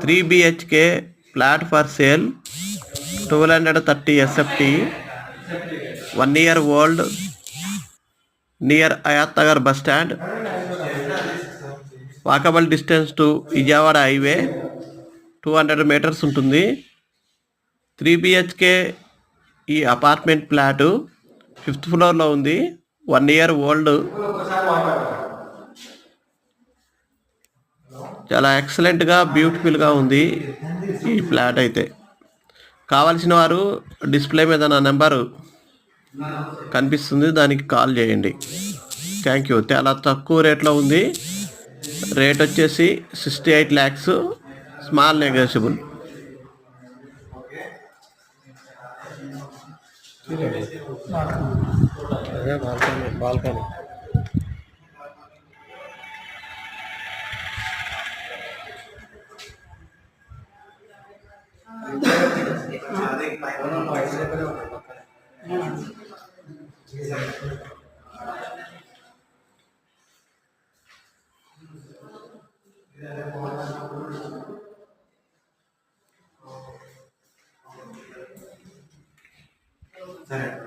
3 BHK flat for sale, 1230 SFT, 1 year old, near Ayat Nagar bus stand, walkable distance to Vijayawada highway 200 meters ఉంటుంది. 3 BHK ఈ apartment flat 5th ఫ్లోర్లో ఉంది. 1 year old. చాలా ఎక్సలెంట్గా బ్యూటిఫుల్గా ఉంది ఈ ఫ్లాట్ అయితే. కావాల్సిన వారు డిస్ప్లే మీద నా నెంబరు కనిపిస్తుంది, దానికి కాల్ చేయండి. Thank you. చాలా తక్కువ రేట్లో ఉంది. రేట్ వచ్చేసి 68 lakhs, స్మాల్ నెగోషియబుల్. బాల్కనీ సరే.